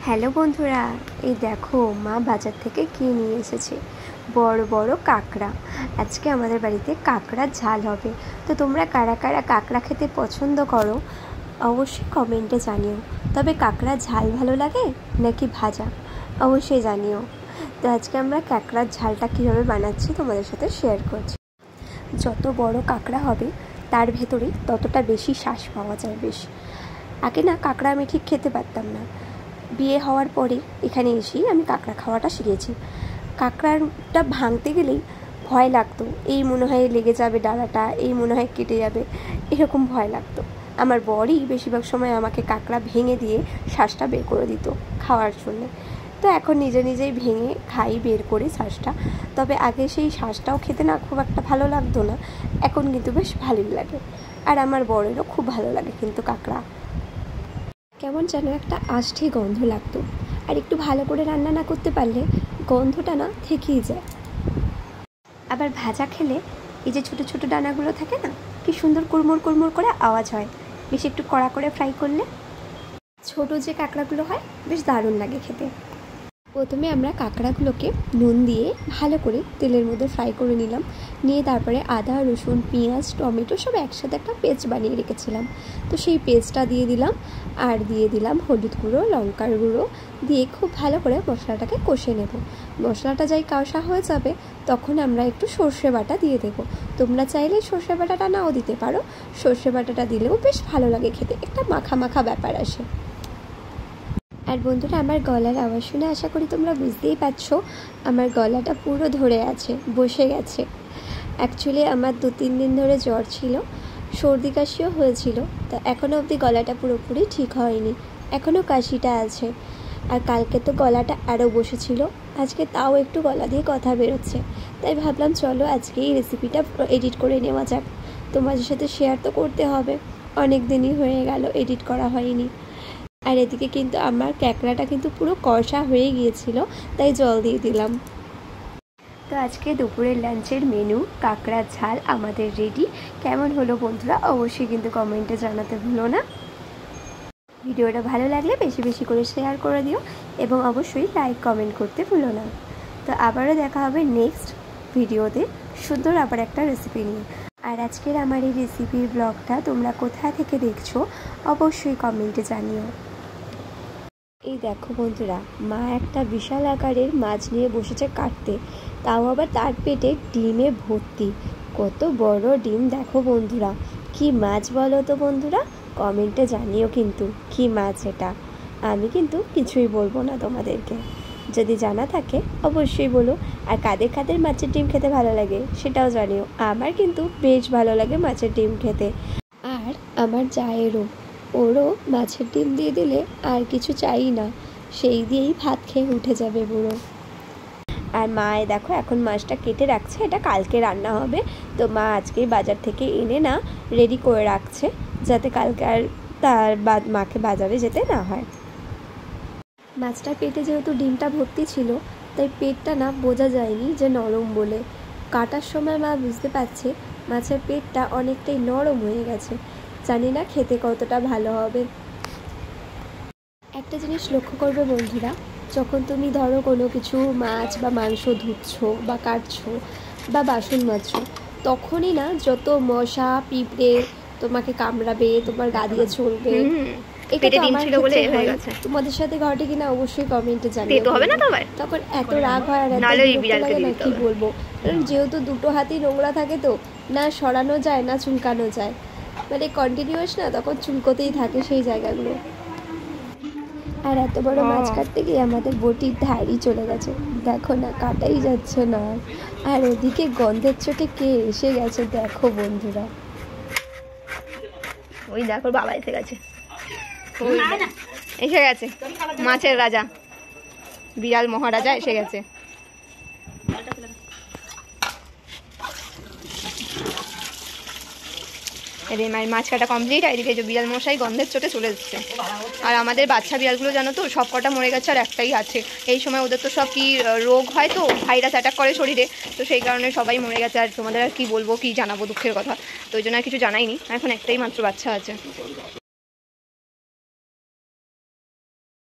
Hello বন্ধুরা, এই দেখো মা বাজার থেকে কি নিয়ে এসেছে। বড় বড় কাঁকড়া। আজকে আমাদের বাড়িতে কাঁকড়ার ঝাল হবে। তো তোমরা কারা কারা কাঁকড়া খেতে পছন্দ করো অবশ্যই কমেন্টে জানিও। তবে কাঁকড়ার ঝাল ভালো লাগে নাকি ভাজা অবশ্যই জানিও। তো আজকে আমরা কাঁকড়ার ঝালটা কীভাবে বানাচ্ছি তোমাদের সাথে শেয়ার করছি। যত বড় কাঁকড়া হবে তার ভেতরে ততটা বেশি শ্বাস পাওয়া যায়। বেশি আগে না কাঁকড়া আমি ঠিক খেতে পারতাম না। বিয়ে হওয়ার পরে এখানে এসেই আমি কাঁকড়া খাওয়াটা শিখেছি। কাঁকড়াটা ভাঙতে গেলেই ভয় লাগতো, এই মনে হয় লেগে যাবে ডালাটা, এই মনে হয় কেটে যাবে, এরকম ভয় লাগতো। আমার বরই বেশিরভাগ সময় আমাকে কাঁকড়া ভেঙে দিয়ে শ্বাসটা বের করে দিত খাওয়ার জন্য। তো এখন নিজে নিজেই ভেঙে খাই বের করে শ্বাসটা। তবে আগে সেই শ্বাসটাও খেতে না খুব একটা ভালো লাগতো না, এখন কিন্তু বেশ ভালোই লাগে। আর আমার বরেরও খুব ভালো লাগে কিন্তু কাঁকড়া। কেমন যেন একটা আষ্ঠে গন্ধ লাগতো, আর একটু ভালো করে রান্না না করতে পারলে গন্ধটা না থেকেই যায়। আবার ভাজা খেলে এই যে ছোটো ছোটো ডানাগুলো থাকে না, কি সুন্দর কুড়মুড় কুড়মুড় করে আওয়াজ হয়। বেশ একটু কড়া করে ফ্রাই করলে ছোটো যে কাঁকড়াগুলো হয় বেশ দারুণ লাগে খেতে। প্রথমে আমরা কাঁকড়াগুলোকে নুন দিয়ে ভালো করে তেলের মধ্যে ফ্রাই করে নিলাম। নিয়ে তারপরে আদা, রসুন, পেঁয়াজ, টমেটো সব একসাথে একটা পেস্ট বানিয়ে রেখেছিলাম। তো সেই পেস্টটা দিয়ে দিলাম, আর দিয়ে দিলাম হলুদ গুঁড়ো, লঙ্কার গুঁড়ো দিয়ে খুব ভালো করে মশলাটাকে কষে নেব। মশলাটা যাই কষা হয়ে যাবে তখন আমরা একটু সর্ষে বাটা দিয়ে দেবো। তোমরা চাইলে সর্ষে বাটাটা নাও দিতে পারো, সর্ষে বাটাটা দিলেও বেশ ভালো লাগে খেতে, একটা মাখা মাখা ব্যাপার আসে। আর বন্ধুরা, আমার গলার আওয়াজ শুনে আশা করি তোমরা বুঝতেই পারছো আমার গলাটা পুরো ধরে আছে, বসে গেছে। অ্যাকচুয়ালি আমার 2-3 দিন ধরে জ্বর ছিল, সর্দি কাশিও হয়েছিল। তা এখনও অবধি গলাটা পুরোপুরি ঠিক হয়নি, এখনও কাশিটা আছে। আর কালকে তো গলাটা আরও বসেছিল, আজকে তাও একটু গলা দিয়ে কথা বেরোচ্ছে। তাই ভাবলাম চলো আজকে এই রেসিপিটা এডিট করে নেওয়া যাক, তোমাদের সাথে শেয়ার তো করতে হবে। অনেক দিনই হয়ে গেল এডিট করা হয়নি। আর এদিকে কিন্তু আমার কাঁকড়াটা কিন্তু পুরো কষা হয়ে গিয়েছিল, তাই জল দিয়ে দিলাম। তো আজকে দুপুরের লাঞ্চের মেনু কাঁকড়ার ঝাল আমাদের রেডি। কেমন হলো বন্ধুরা অবশ্যই কিন্তু কমেন্টে জানাতে ভুলো না। ভিডিওটা ভালো লাগলে বেশি বেশি করে শেয়ার করে দিও এবং অবশ্যই লাইক কমেন্ট করতে ভুলো না। তো আবারও দেখা হবে নেক্সট ভিডিওতে সুন্দর আবার একটা রেসিপি নিয়ে। আর আজকের আমার এই রেসিপির ব্লগটা তোমরা কোথা থেকে দেখছো অবশ্যই কমেন্টে জানিও। এই দেখো বন্ধুরা, মা একটা বিশাল আকারের মাছ নিয়ে বসেছে কাটতে, তাও আবার তার পেটে ডিমে ভর্তি। কত বড় ডিম দেখো বন্ধুরা। কি মাছ বলো তো বন্ধুরা, কমেন্টে জানিও কিন্তু কি মাছ এটা। আমি কিন্তু কিছুই বলবো না তোমাদেরকে, যদি জানা থাকে অবশ্যই বলো। আর কাদের কাদের মাছের ডিম খেতে ভালো লাগে সেটাও জানিও। আমার কিন্তু বেশ ভালো লাগে মাছের ডিম খেতে। আর আমার জায়েরও, ওরও মাছের ডিম দিয়ে দিলে আর কিছু চাই না, সেই দিয়েই ভাত খেয়ে উঠে যাবে বুড়ো। আর মায়ে দেখো এখন মাছটা কেটে রাখছে, এটা কালকে রান্না হবে। তো মা আজকেই বাজার থেকে এনে না রেডি করে রাখছে, যাতে কালকে আর তার মাকে বাজারে যেতে না হয়। মাছটার পেটে যেহেতু ডিমটা ভর্তি ছিল, তাই পেটটা না বোঝা যায়নি যে নরম বলে। কাটার সময় মা বুঝতে পারছে মাছের পেটটা অনেকটাই নরম হয়ে গেছে। জানি না খেতে কতটা ভালো হবে। একটা জিনিস লক্ষ্য করবে বন্ধুরা, যখন তুমি ধরো কোনো কিছু মাছ বা মাংস ধুচ্ছো বা কাটছো বা বাসন মাজছো, তখনই না যত মশা পিঁপড়ে তোমাকে কামড়াবে, তোমার গা দিয়ে চলবে। তোমাদের সাথে ঘটে কিনা অবশ্যই কমেন্টে জানিও। তখন এত রাগ হয় আর এত বিরক্ত লাগে না কি বলবো। কারণ যেহেতু দুটো হাতই নোংরা থাকে, তো না সরানো যায় না চুলকানো যায়, মানে কন্টিনিউয়াস না, তখন চুলকোতেই থাকে সেই জায়গাগুলো। আর এত বড় মাছ কাটতে গিয়ে আমাদের বটির ধারই চলে গেছে, দেখো না কাটাই যাচ্ছে না। আর ওদিকে গন্ধের চোটে কে এসে গেছে দেখো বন্ধুরা। ওই দেখো বাবা এসে গেছে, এসে গেছে মাছের রাজা, বিড়াল মহারাজা এসে গেছে। এদের মায়ের মাছ কাটা কমপ্লিট। আর এদিকে যে বিড়াল মশাই গন্ধের চোটে চলে এসছে। আর আমাদের বাচ্চা বিড়ালগুলো জানো তো সব কটা মরে গেছে, আর একটাই আছে। এই সময় ওদের তো সব কি রোগ হয়, তো ভাইরাস অ্যাটাক করে শরীরে, তো সেই কারণে সবাই মরে গেছে। আর তোমাদের আর কি বলবো, কি জানাবো দুঃখের কথা, তো ওই জন্য আর কিছু জানাইনি। এখন একটাই মাত্র বাচ্চা আছে।